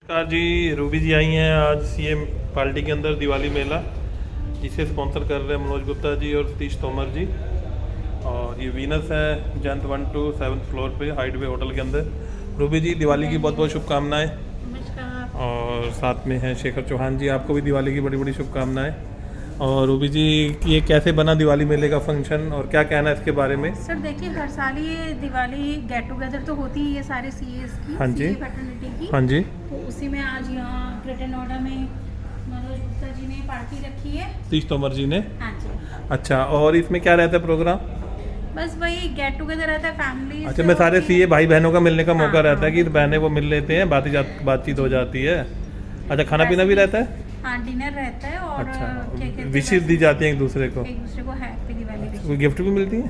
नमस्कार जी, रूबी जी आई हैं आज सीएम पार्टी के अंदर दिवाली मेला, जिसे स्पॉन्सर कर रहे हैं मनोज गुप्ता जी और सतीश तोमर जी। और ये वीनस है जयंत 1 to 7th फ्लोर पे हाइडवे होटल के अंदर। रूबी जी, दिवाली की बहुत बहुत शुभकामनाएं। और साथ में है शेखर चौहान जी, आपको भी दिवाली की बड़ी बड़ी शुभकामनाएं। और रूबी जी, ये कैसे बना दिवाली मेले का फंक्शन और क्या कहना है इसके बारे में? सर देखिए, हर साल ये दिवाली गेट टुगेदर तो होती ही है सारे सीएस की, हाँ जी, फैटर्निटी की। हाँ जी। तो उसी में आज यहाँ ग्रेटर नोएडा में मनोज गुप्ता जी ने पार्टी रखी है, सतीश तोमर जी ने। हाँ जी। अच्छा, और इसमें क्या रहता है प्रोग्राम? बस वही गेट टुगेदर रहता है फैमिली। अच्छा, मैं सारे सीए भाई बहनों का मिलने का मौका हाँ, रहता है कि बहनें वो मिल लेते हैं, बातचीत हो जाती है। अच्छा, खाना पीना भी रहता है? हाँ, डिनर रहता है और क्या कहते हैं, विशेष दी जाती है एक दूसरे को? एक दूसरे को हैप्पी दिवाली। कोई गिफ्ट भी मिलती है?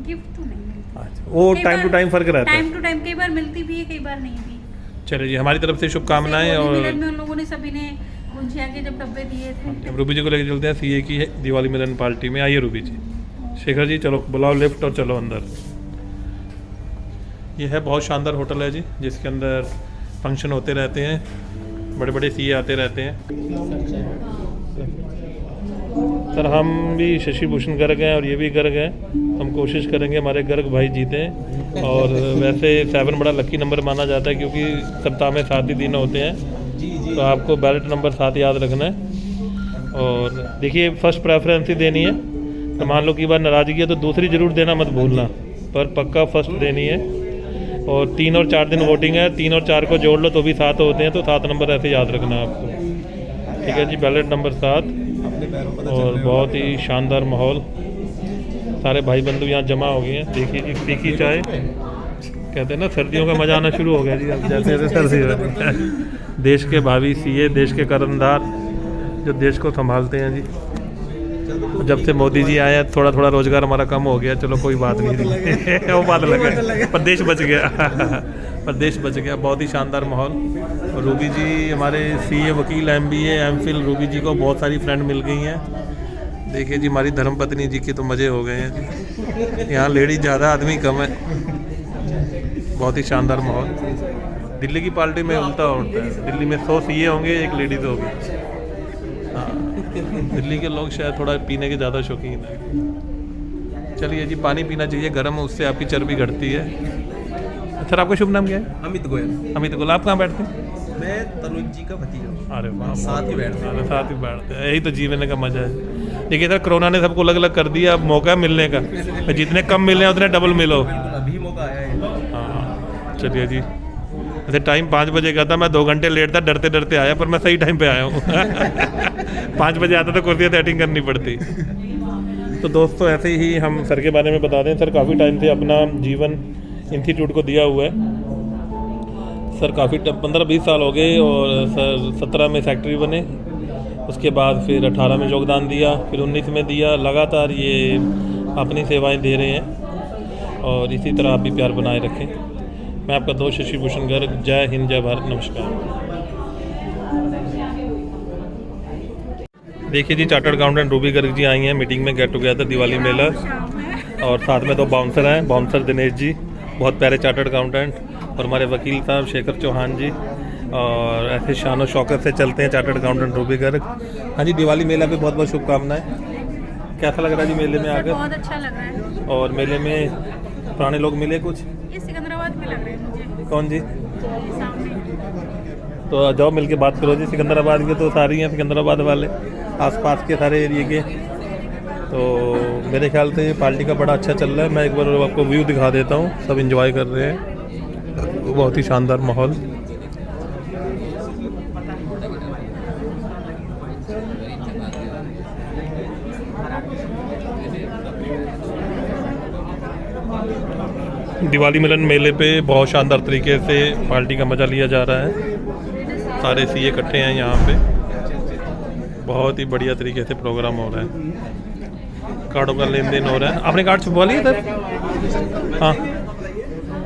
गिफ्ट तो नहीं मिलती। अच्छा, वो टाइम टू टाइम फर्क रहता है? टाइम टू टाइम कई बार मिलती भी है, कई बार नहीं भी। चलिए जी, हमारी तरफ से शुभकामनाएं। जैसे होली और मिलन में उन लोगों ने सभी ने गुंजिया के जब डब्बे दिए थे। अब रूबी जी को लेकर चलते हैं सीए की दिवाली मिलन पार्टी में। आइए रूबी जी। शेखर जी, चलो बुलाओ लिफ्ट और चलो अंदर। ये है बहुत शानदार होटल है जी, जिसके अंदर फंक्शन होते रहते हैं, बड़े बड़े सीए आते रहते हैं। सर, हम भी शशि भूषण गर्ग हैं और ये भी गर्ग हैं। हम कोशिश करेंगे हमारे गर्ग भाई जीतें। और वैसे 7 बड़ा लकी नंबर माना जाता है, क्योंकि सप्ताह में 7 ही दिन होते हैं। तो आपको बैलेट नंबर 7 याद रखना है। और देखिए, फर्स्ट प्रेफरेंस ही देनी है। तो मान लो कि बार नाराज़गी है तो दूसरी ज़रूर देना मत भूलना, पर पक्का फर्स्ट देनी है। और 3 और 4 दिन वोटिंग है, 3 और 4 को जोड़ लो तो भी 7 होते हैं। तो 7 नंबर ऐसे याद रखना है आपको। ठीक है जी, बैलेट नंबर 7। और बहुत ही शानदार माहौल, सारे भाई बंधु यहाँ जमा हो गए हैं। देखिए जी, फीकी चाय, कहते हैं ना सर्दियों का मजा आना शुरू हो गया जी। अब जैसे जैसे सर्दी हो रही है। देश के भावी सीए, देश के कर्णधार जो देश को संभालते हैं जी। जब से मोदी जी आए हैं थोड़ा थोड़ा रोजगार हमारा कम हो गया, चलो कोई बात नहीं। वो बात अलग है, पर देश बच गया। पर देश बच गया। बहुत ही शानदार माहौल। और रूबी जी हमारे सीए, वकील, MBA, MPhil, रूबी जी को बहुत सारी फ्रेंड मिल गई हैं। देखिए जी, हमारी धर्मपत्नी जी के तो मज़े हो गए हैं। यहाँ लेडीज ज़्यादा, आदमी कम है। बहुत ही शानदार माहौल। दिल्ली की पार्टी में उल्टा होता है, दिल्ली में 100 सीए होंगे, 1 लेडीज़ होगी। हाँ, दिल्ली के लोग शायद थोड़ा पीने के ज़्यादा शौकीन है। चलिए जी, पानी पीना चाहिए गर्म, उससे आपकी चर्बी घटती है। सर, आपका शुभ नाम क्या है? अमित गोयल। अमित गोयल। आप कहाँ बैठते हैं? मैं तनुज जी का भतीजा हूँ। अरे वाह, साथ ही बैठते हैं। साथ ही बैठते हैं। यही तो जीवन का मजा है। देखिए सर, कोरोना ने सबको अलग अलग कर दिया। अब मौका है मिलने का, जितने कम मिले उतने डबल मिलो। अभी मौका आया है। हाँ, चलिए जी। वैसे टाइम 5 बजे का था, मैं 2 घंटे लेट था, डरते डरते आया, पर मैं सही टाइम पे आया हूँ। 5 बजे आता तो कुर्सियाँ सेटिंग करनी पड़ती। तो दोस्तों, ऐसे ही हम सर के बारे में बता दें। सर काफ़ी टाइम से अपना जीवन इंस्टीट्यूट को दिया हुआ है। सर काफ़ी 15-20 साल हो गए। और सर 17 में सेक्रेटरी बने, उसके बाद फिर 18 में योगदान दिया, फिर 19 में दिया। लगातार ये अपनी सेवाएं दे रहे हैं और इसी तरह आप भी प्यार बनाए रखें। मैं आपका दोस्त शशि भूषण गर्ग। जय हिंद, जय भारत, नमस्कार। देखिए जी, chartered accountant Ruby Garg ji आई हैं मीटिंग में, गेट टुगेदर दिवाली मेला। और साथ में 2 बाउंसर हैं, बाउंसर दिनेश जी, बहुत प्यारे चार्टर्ड अकाउंटेंट, और हमारे वकील साहब शेखर चौहान जी। और ऐसे शानो शौकत से चलते हैं चार्टर्ड अकाउंटेंट रूबी गर्ग। हाँ जी, दिवाली मेला पे बहुत बहुत शुभकामनाएं। कैसा लग रहा है जी मेले में आकर? बहुत अच्छा लग रहा है। और मेले में पुराने लोग मिले कुछ? ये सिकंदराबाद में लग रहा है मुझे। कौन जी? सामने। तो जाओ मिल के बात करो जी। सिकंदराबाद के तो सारे हैं, सिकंदराबाद वाले, आसपास के सारे एरिए के। तो मेरे ख्याल से पार्टी का बड़ा अच्छा चल रहा है। मैं एक बार आपको व्यू दिखा देता हूँ। सब एंजॉय कर रहे हैं, बहुत ही शानदार माहौल। दिवाली मिलन मेले पे बहुत शानदार तरीके से पार्टी का मज़ा लिया जा रहा है। सारे सीए इकट्ठे हैं यहाँ पे। बहुत ही बढ़िया तरीके से प्रोग्राम हो रहा है। कार्डों का लेन देन हो रहा है। आपने कार्ड छुपवा लिया सर? हाँ,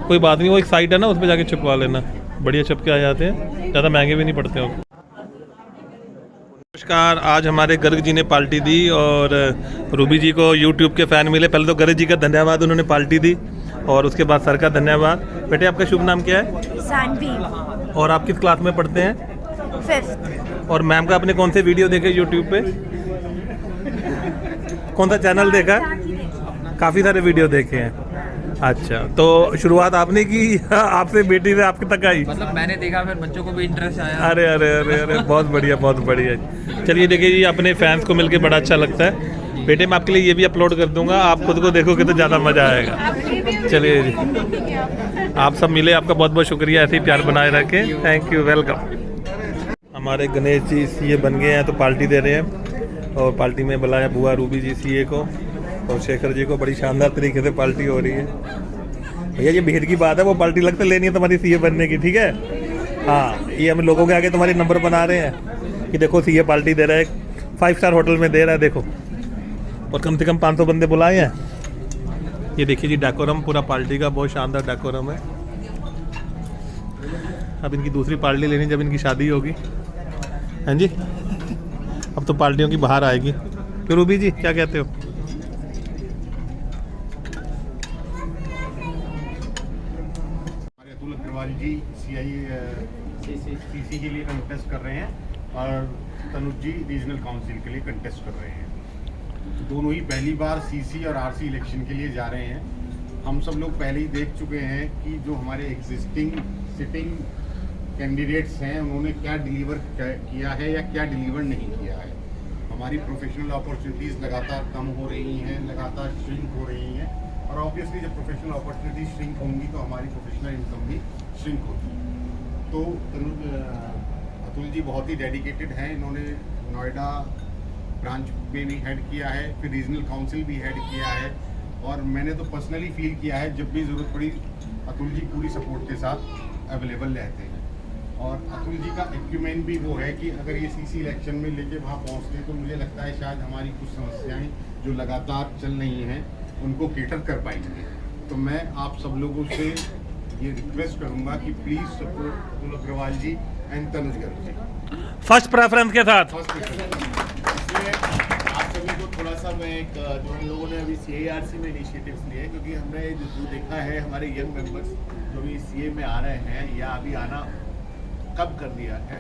कोई बात नहीं, वो एक साइट है ना, उस पर जाके छुपवा लेना। बढ़िया छप के आ जाते हैं, ज़्यादा महंगे भी नहीं पड़ते हो। नमस्कार। आज हमारे गर्ग जी ने पार्टी दी और रूबी जी को यूट्यूब के फ़ैन मिले। पहले तो गर्ग जी का धन्यवाद, उन्होंने पार्टी दी। और उसके बाद सर का धन्यवाद। बेटे, आपका शुभ नाम क्या है? सानवी। और आप किस क्लास में पढ़ते हैं? 5th। और मैम का आपने कौन से वीडियो देखे यूट्यूब पे? कौन सा चैनल देखा? काफ़ी सारे वीडियो देखे हैं। अच्छा, तो शुरुआत आपने की आपसे बेटी से आपके तक आई? मतलब मैंने देखा, फिर बच्चों को भी इंटरेस्ट आया। अरे अरे अरे अरे बहुत बढ़िया, बहुत बढ़िया। चलिए देखिए जी, अपने फैंस को मिलके बड़ा अच्छा लगता है। बेटे मैं आपके लिए ये भी अपलोड कर दूंगा, आप खुद को देखोगे तो ज़्यादा मज़ा आएगा। चलिए जी, आप सब मिले, आपका बहुत बहुत शुक्रिया, ऐसे ही प्यार बनाए रखें। Thank you, welcome. हमारे गणेश जी सीए बन गए हैं तो पार्टी दे रहे हैं, और पार्टी में बुलाया बुआ रूबी जी सीए को और शेखर जी को। बड़ी शानदार तरीके से पार्टी हो रही है। भैया ये भेद की बात है, वो पार्टी लगता लेनी है तुम्हारी सीए बनने की, ठीक है? हाँ, ये हम लोगों के आगे तुम्हारे नंबर बना रहे हैं कि देखो सीए पार्टी दे रहा है, 5 स्टार होटल में दे रहा है, देखो। और कम से कम 500 बंदे बुलाए हैं। ये देखिए जी डेकोरम पूरा पार्टी का, बहुत शानदार डेकोरम है। अब इनकी दूसरी पार्टी लेनी जब इनकी शादी होगी। हाँ जी, अब तो पार्टियों की बाहर आएगी। तो रूबी जी क्या कहते हो? अतुल अग्रवाल जी सीसी के लिए कंटेस्ट कर रहे हैं और तनुज जी रीजनल काउंसिल के लिए कंटेस्ट कर रहे हैं। दोनों ही पहली बार सीसी और आरसी इलेक्शन के लिए जा रहे हैं। हम सब लोग पहले ही देख चुके हैं कि जो हमारे एग्जिस्टिंग सिटिंग कैंडिडेट्स हैं उन्होंने क्या डिलीवर किया है या क्या डिलीवर नहीं किया है। हमारी प्रोफेशनल अपॉर्चुनिटीज़ लगातार कम हो रही हैं, लगातार श्रिंक हो रही हैं, और ऑब्वियसली जब प्रोफेशनल अपॉर्चुनिटीज श्रिंक होंगी तो हमारी प्रोफेशनल इनकम भी श्रिंक होगी। तो अतुल जी बहुत ही डेडिकेटेड हैं। इन्होंने नोएडा ब्रांच में भी हेड किया है, फिर रीजनल काउंसिल भी हेड किया है, और मैंने तो पर्सनली फील किया है जब भी ज़रूरत पड़ी अतुल जी पूरी सपोर्ट के साथ अवेलेबल रहते हैं। और अतुल जी का एक्यूमेंट भी वो है कि अगर ये सीसी इलेक्शन में लेके वहाँ पहुँचते तो मुझे लगता है शायद हमारी कुछ समस्याएं जो लगातार चल रही हैं उनको केटर कर पाएंगे। तो मैं आप सब लोगों से ये रिक्वेस्ट करूँगा कि please support Atul Agrawal ji and Tanuj Garg ji first preference के साथ। इसलिए आप सभी को थोड़ा सा मैं एक जो हम लोगों ने अभी CIRC में इनिशिएटिव्स लिए हैं, क्योंकि हमने जो देखा है हमारे यंग मेंबर्स जो भी CA में आ रहे हैं या अभी आना कब कर दिया है,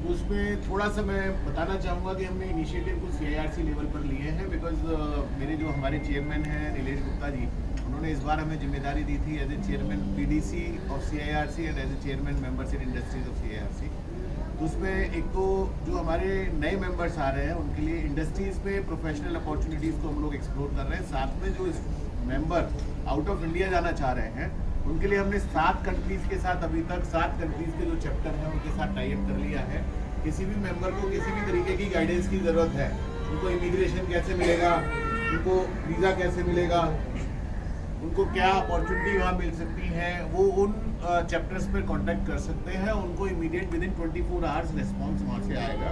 उसमें थोड़ा सा मैं बताना चाहूँगा कि हमने इनिशिएटिव कुछ CIRC लेवल पर लिए हैं। बिकॉज मेरे जो हमारे चेयरमैन हैं नीलेश गुप्ता जी, उन्होंने इस बार हमें जिम्मेदारी दी थी as a chairman PDC of CIRC and as a chairman members in industries of CIRC। तो उसमें एक तो जो हमारे नए मेंबर्स आ रहे हैं उनके लिए इंडस्ट्रीज़ में प्रोफेशनल अपॉर्चुनिटीज़ को हम लोग एक्सप्लोर कर रहे हैं। साथ में जो मेंबर आउट ऑफ इंडिया जाना चाह रहे हैं उनके लिए हमने 7 कंट्रीज़ के साथ अभी तक 7 कंट्रीज़ के जो चैप्टर हैं उनके साथ टाई अप कर लिया है। किसी भी मेंबर को किसी भी तरीके की गाइडेंस की ज़रूरत है, उनको इमिग्रेशन कैसे मिलेगा, उनको वीज़ा कैसे मिलेगा, उनको क्या अपॉर्चुनिटी वहाँ मिल सकती है, वो उन चैप्टर्स पर कांटेक्ट कर सकते हैं। उनको immediate with in 24 hours response वहाँ से आएगा।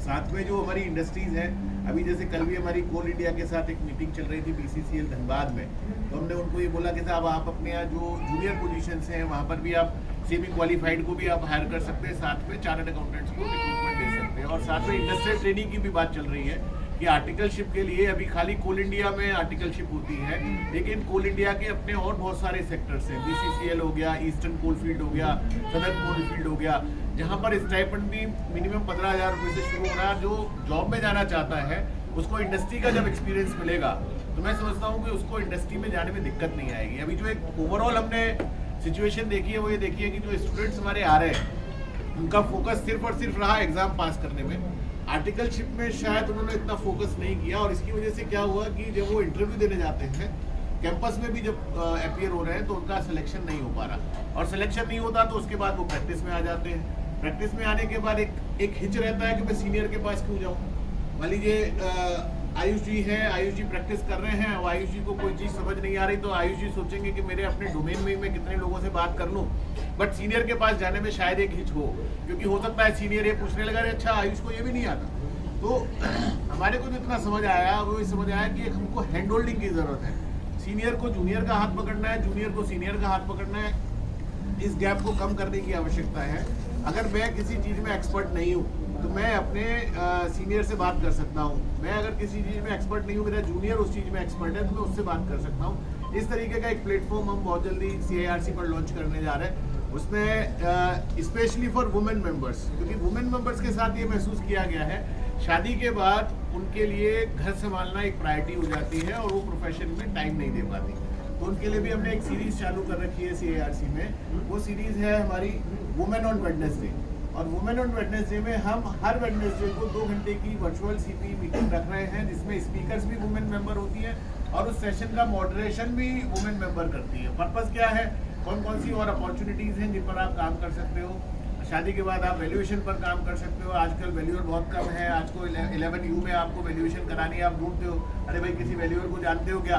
साथ में जो हमारी इंडस्ट्रीज़ हैं, अभी जैसे कल भी हमारी कोल इंडिया के साथ एक मीटिंग चल रही थी BCCL धनबाद में, तो हमने उनको ये बोला कि साहब आप अपने यहाँ जो जूनियर पोजीशंस हैं वहाँ पर भी आप सेमी क्वालिफाइड को भी आप हायर कर सकते हैं, साथ में चार्टर्ड अकाउंटेंट्स को रिक्रूटमेंट दे सकते हैं। और साथ में इंडस्ट्रियल ट्रेनिंग की भी बात चल रही है कि आर्टिकलशिप के लिए अभी खाली कोल इंडिया में आर्टिकलशिप होती है, लेकिन कोल इंडिया के अपने और बहुत सारे सेक्टर्स हैं। BCCL हो गया, ईस्टर्न कोलफील्ड हो गया, सदर्न कोलफील्ड हो गया, जहाँ पर स्टाइपेंड भी मिनिमम 15,000 रुपये से शुरू हो रहा है। जो जॉब में जाना चाहता है उसको इंडस्ट्री का जब एक्सपीरियंस मिलेगा तो मैं समझता हूँ कि उसको इंडस्ट्री में जाने में दिक्कत नहीं आएगी। अभी जो एक ओवरऑल हमने सिचुएशन देखी है वो ये देखी है कि जो स्टूडेंट्स हमारे आ रहे हैं उनका फोकस सिर्फ और सिर्फ रहा एग्जाम पास करने में। आर्टिकलशिप में शायद उन्होंने इतना फोकस नहीं किया, और इसकी वजह से क्या हुआ कि जब वो इंटरव्यू देने जाते हैं कैंपस में भी जब अपीयर हो रहे हैं तो उनका सिलेक्शन नहीं हो पा रहा, और सिलेक्शन नहीं होता तो उसके बाद वो प्रैक्टिस में आ जाते हैं। प्रैक्टिस में आने के बाद एक हिच रहता है कि मैं सीनियर के पास क्यों जाऊँ। मान लीजिए आयुष जी हैं, आयुष जी प्रैक्टिस कर रहे हैं, और आयुष जी को कोई चीज़ समझ नहीं आ रही तो आयुष जी सोचेंगे कि मेरे अपने डोमेन में मैं कितने लोगों से बात कर लूँ, बट सीनियर के पास जाने में शायद एक हिच हो, क्योंकि हो सकता है सीनियर ये पूछने लगा अरे अच्छा आयुष को ये भी नहीं आता। तो हमारे को जितना समझ आया वो ये समझ आया कि हमको हैंड होल्डिंग की ज़रूरत है। सीनियर को जूनियर का हाथ पकड़ना है, जूनियर को सीनियर का हाथ पकड़ना है। इस गैप को कम करने की आवश्यकता है। अगर मैं किसी चीज़ में एक्सपर्ट नहीं हूँ तो मैं अपने सीनियर से बात कर सकता हूँ। मैं अगर किसी चीज़ में एक्सपर्ट नहीं हूँ, मेरा जूनियर उस चीज़ में एक्सपर्ट है तो मैं उससे बात कर सकता हूँ। इस तरीके का एक प्लेटफॉर्म हम बहुत जल्दी CIRC पर लॉन्च करने जा रहे हैं। उसमें स्पेशली फॉर वुमेन मेंबर्स, क्योंकि वुमेन मेंबर्स के साथ ये महसूस किया गया है शादी के बाद उनके लिए घर संभालना एक प्रायोरिटी हो जाती है और वो प्रोफेशन में टाइम नहीं दे पाती। तो उनके लिए भी हमने एक सीरीज चालू कर रखी है CARC में। वो सीरीज है हमारी वुमेन ऑन वेडनेसडे, और वुमेन ऑन वेडनेसडे में हम हर वेडनेसडे को 2 घंटे की वर्चुअल CP मीटिंग रख रहे हैं, जिसमें स्पीकर्स भी वुमेन मेंबर होती है और उस सेशन का मॉडरेशन भी वुमेन मेंबर करती है। पर्पस क्या है, कौन कौन सी और अपॉर्चुनिटीज़ हैं जिन पर आप काम कर सकते हो। शादी के बाद आप वैल्यूएशन पर काम कर सकते हो। आजकल वैल्यूअर बहुत कम है, आज को 11U में आपको वैल्यूएशन करानी है, आप ढूंढते हो, अरे भाई किसी वैल्यूअर को जानते हो क्या,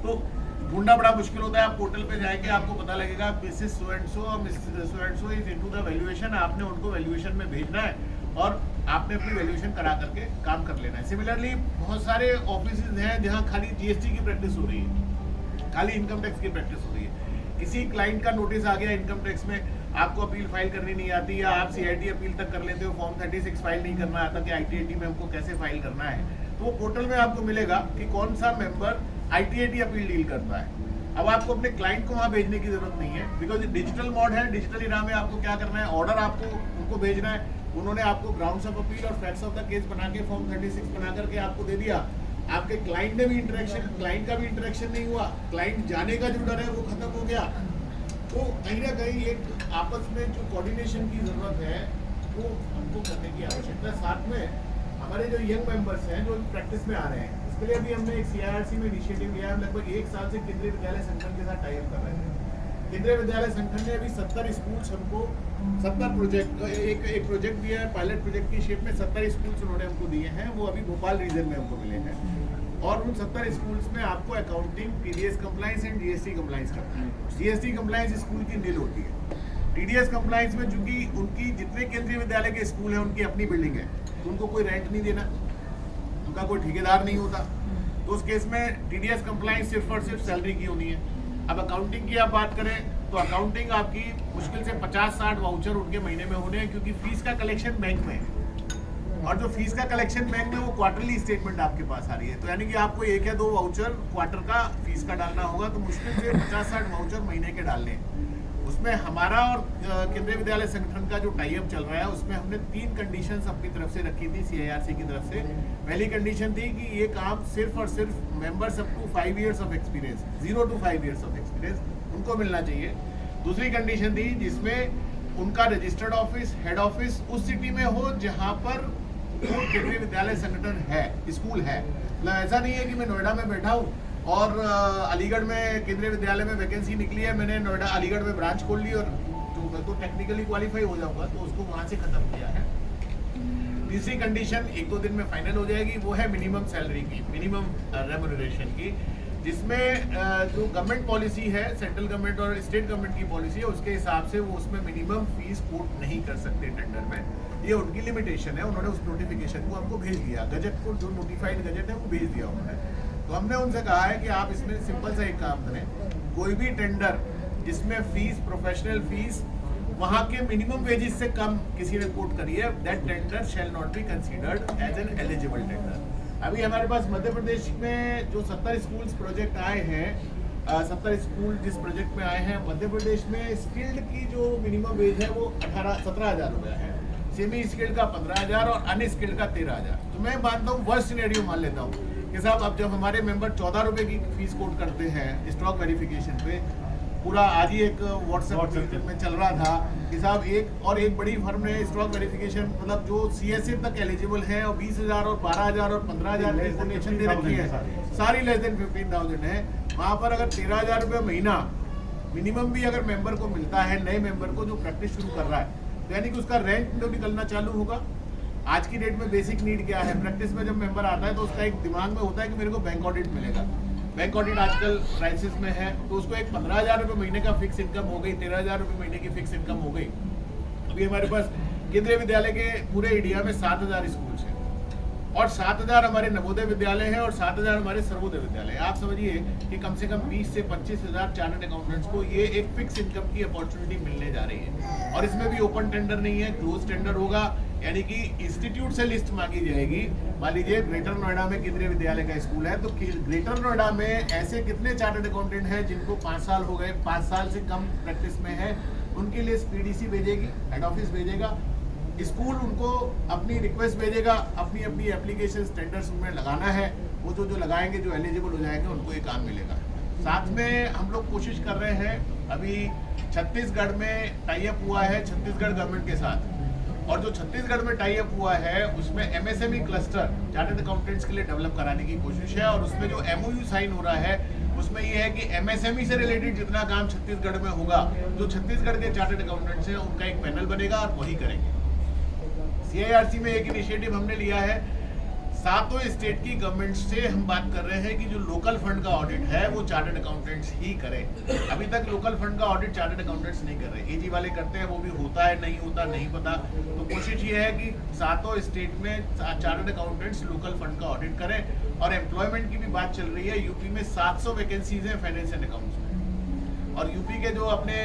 तो ढूंढना बड़ा मुश्किल होता है। आप पोर्टल पे जाएंगे आपको पता लगेगा मिसेस सो एंड सो और Mrs so and so is into the valuation. आपने उनको वैल्यूएशन में भेजना है और आपने अपनी वैल्यूएशन करा करके काम कर लेना है। सिमिलरली बहुत सारे ऑफिसेज हैं जहाँ खाली GST की प्रैक्टिस हो रही है, खाली इनकम टैक्स की प्रैक्टिस हो रही है। किसी क्लाइंट का नोटिस आ गया इनकम टैक्स में, आपको अपील फाइल करनी नहीं आती या आप CIT अपील तक कर लेते हो, फॉर्म 36 फाइल नहीं करना आता कि ITAT में हमको कैसे फाइल करना है, तो वो पोर्टल में आपको मिलेगा कि कौन सा मेंबर ITAT अपील डील करता है। अब आपको अपने क्लाइंट को वहाँ भेजने की जरूरत नहीं है, बिकॉज डिजिटल मोड है। डिजिटल इरा में आपको क्या करना है, ऑर्डर आपको उनको भेजना है, उन्होंने आपको ग्राउंड्स ऑफ अपील और फैक्ट्स ऑफ द केस बना के फॉर्म 36 बना करके आपको दे दिया। आपके क्लाइंट ने भी इंटरेक्शन, क्लाइंट का भी इंटरेक्शन नहीं हुआ, क्लाइंट जाने का जो डर है वो खत्म हो गया। तो कहीं ना कहीं एक आपस में जो कोऑर्डिनेशन की जरूरत है वो हमको करने की आवश्यकता है। साथ में हमारे जो यंग मेंबर्स हैं जो प्रैक्टिस में आ रहे हैं, इसके लिए अभी हमने एक CIRC में इनिशिएटिव लिया है। लगभग 1 साल से केंद्रीय विद्यालय संगठन के साथ टाई अप कर रहे हैं। केंद्रीय विद्यालय संगठन ने अभी 70 स्कूल्स हमको 70 प्रोजेक्ट एक प्रोजेक्ट दिया है, पायलट प्रोजेक्ट की शेप में 70 स्कूल्स उन्होंने हमको दिए हैं। वो अभी भोपाल रीजन में हमको मिले हैं और उन 70 स्कूल्स में आपको accounting, TDS compliance and GST compliance करना है। GST कंप्लाइंस स्कूल की नील होती है। TDS कंप्लाइंस में चूंकि उनकी जितने केंद्रीय विद्यालय के स्कूल हैं उनकी अपनी बिल्डिंग है, तो उनको कोई रेंट नहीं देना, उनका कोई ठेकेदार नहीं होता, तो उस केस में TDS कंप्लाइंस सिर्फ और सिर्फ सैलरी की होनी है। अब अकाउंटिंग की आप बात करें तो अकाउंटिंग आपकी मुश्किल से 50-60 वाउचर उनके महीने में होने हैं, क्योंकि फीस का कलेक्शन बैंक में है और जो फीस का कलेक्शन बैंक में वो क्वार्टरली स्टेटमेंट आपके पास आ रही है। तो यानी कि आपको 1 या 2 वाउचर क्वार्टर का फीस का डालना होगा, तो मुश्किल से 50-60 वाउचर महीने के डालने हैं। उसमें हमारा और केंद्रीय विद्यालय संगठन का जो टाई अप चल रहा है उसमें हमने 3 कंडीशंस अपनी तरफ से रखी थी CIRC की तरफ से। पहली कंडीशन थी कि ये काम सिर्फ और सिर्फ members up to 5 years of experience, 0 to 5 years of experience उनको मिलना चाहिए। दूसरी कंडीशन थी जिसमें उनका रजिस्टर्ड ऑफिस, हेड ऑफिस उस सिटी में हो जहाँ पर वो केंद्रीय विद्यालय संगठन है, स्कूल है। मतलब ऐसा नहीं है कि मैं नोएडा में बैठा हूँ और अलीगढ़ में केंद्रीय विद्यालय में वैकेंसी निकली है, मैंने नोएडा अलीगढ़ में ब्रांच खोल ली और तो टेक्निकली क्वालिफाई हो जाऊंगा, तो उसको वहाँ से खत्म किया है। तीसरी कंडीशन 1-2 दिन में फाइनल हो जाएगी, वो है मिनिमम सैलरी की, मिनिमम रेम्यूनरेशन की, जिसमें जो गवर्नमेंट पॉलिसी है, सेंट्रल गवर्नमेंट और स्टेट गवर्नमेंट की पॉलिसी है, उसके हिसाब से वो उसमें मिनिमम फीस कोट नहीं कर सकते टेंडर में। ये उनकी लिमिटेशन है, उन्होंने उस नोटिफिकेशन को हमको भेज दिया, गजट को, जो नोटिफाइड गजट है वो भेज दिया उन्होंने। तो हमने उनसे कहा है कि आप इसमें सिंपल सा एक काम करें, कोई भी टेंडर जिसमें फीस, प्रोफेशनल फीस वहाँ के मिनिमम वेजेस से कम किसी ने कोट करी है, that tender shall not be considered as an eligible tender. अभी हमारे पास मध्य प्रदेश में जो 70 स्कूल्स प्रोजेक्ट आए हैं, 70 स्कूल जिस प्रोजेक्ट में आए हैं, मध्य प्रदेश में स्किल्ड की जो मिनिमम वेज है वो 17,000 रुपया है, सेमी स्किल्ड का 15,000 और अनस्किल्ड का 13,000। तो मैं मानता हूँ वर्स्ट सिनेरियो मान लेता हूँ कि साहब अब जब हमारे मेंबर 14 रुपए की फीस कोट करते हैं स्टॉक वेरिफिकेशन पे, पूरा आज ही एक व्हाट्सएप में चल रहा था कि साहब एक बड़ी फर्म ने स्टॉक वेरिफिकेशन मतलब जो CSA तक एलिजिबल है और 20,000 और 12,000 और 15,000 की इन्फॉर्मेशन दे रखी है, सारी लेस देन 15,000 है। वहाँ पर अगर 13,000 रुपये महीना मिनिमम भी अगर मेंबर को मिलता है, नए मेंबर को जो प्रैक्टिस शुरू कर रहा है, तो यानी कि उसका रैंक जो निकलना चालू होगा। आज की डेट में बेसिक नीड क्या है, प्रैक्टिस में जब मेंबर आता है तो उसका एक दिमाग में होता है कि मेरे को बैंक ऑडिट मिलेगा। बैंक ऑडिट आजकल क्राइसिस में है, तो उसको एक 15,000 रुपये महीने का फिक्स इनकम हो गई, 13,000 रुपये महीने की फिक्स इनकम हो गई। अभी हमारे पास केंद्रीय विद्यालय के पूरे इंडिया में 7,000 स्कूल्स हैं और 7,000 हमारे नवोदय विद्यालय हैं और 7,000 हमारे सर्वोदय विद्यालय। आप समझिए कि कम से कम 20 से 25,000 चार्टर्ड अकाउंटेंट्स को ये एक फिक्स इनकम की अपॉर्चुनिटी मिलने जा रही है। और इसमें भी ओपन टेंडर नहीं है, क्लोज टेंडर होगा, यानी कि इंस्टीट्यूट से लिस्ट मांगी जाएगी। मान लीजिए ग्रेटर नोएडा में केंद्रीय विद्यालय का स्कूल है, तो ग्रेटर नोएडा में ऐसे कितने चार्टर्ड अकाउंटेंट हैं जिनको 5 साल हो गए, 5 साल से कम प्रैक्टिस में है, उनके लिए पीडीसी भेजेगी, हेड ऑफिस भेजेगा, स्कूल उनको अपनी रिक्वेस्ट भेजेगा, अपनी अपनी एप्लीकेशन टेंडर्स उनमें लगाना है, वो जो लगाएंगे, जो एलिजिबल हो जाएंगे उनको ये काम मिलेगा। साथ में हम लोग कोशिश कर रहे हैं, अभी छत्तीसगढ़ में टाई अप हुआ है छत्तीसगढ़ गवर्नमेंट के साथ, और जो छत्तीसगढ़ में टाई अप हुआ है उसमें एमएसएमई क्लस्टर चार्टर्ड अकाउंटेंट्स के लिए डेवलप कराने की कोशिश है, और उसमें जो एमओयू साइन हो रहा है उसमें ये है कि एमएसएमई से रिलेटेड जितना काम छत्तीसगढ़ में होगा, जो छत्तीसगढ़ के चार्टर्ड अकाउंटेंट्स हैं उनका एक पैनल बनेगा और वही करेंगे। सीआईआरसी में एक इनिशिएटिव हमने लिया है, सातों स्टेट की गवर्नमेंट से हम बात कर रहे हैं कि जो लोकल फंड का ऑडिट है वो चार्टर्ड अकाउंटेंट्स ही करें। अभी तक लोकल फंड का ऑडिट चार्टर्ड अकाउंटेंट्स नहीं कर रहे, एजी वाले करते हैं, वो भी होता है नहीं होता नहीं पता। तो कोशिश ये है कि सातों स्टेट में चार्टर्ड अकाउंटेंट्स लोकल फंड का ऑडिट करें। और एम्प्लॉयमेंट की भी बात चल रही है, यूपी में 700 वैकेंसीज हैं फाइनेंस एंड अकाउंट्स में, और यूपी के जो अपने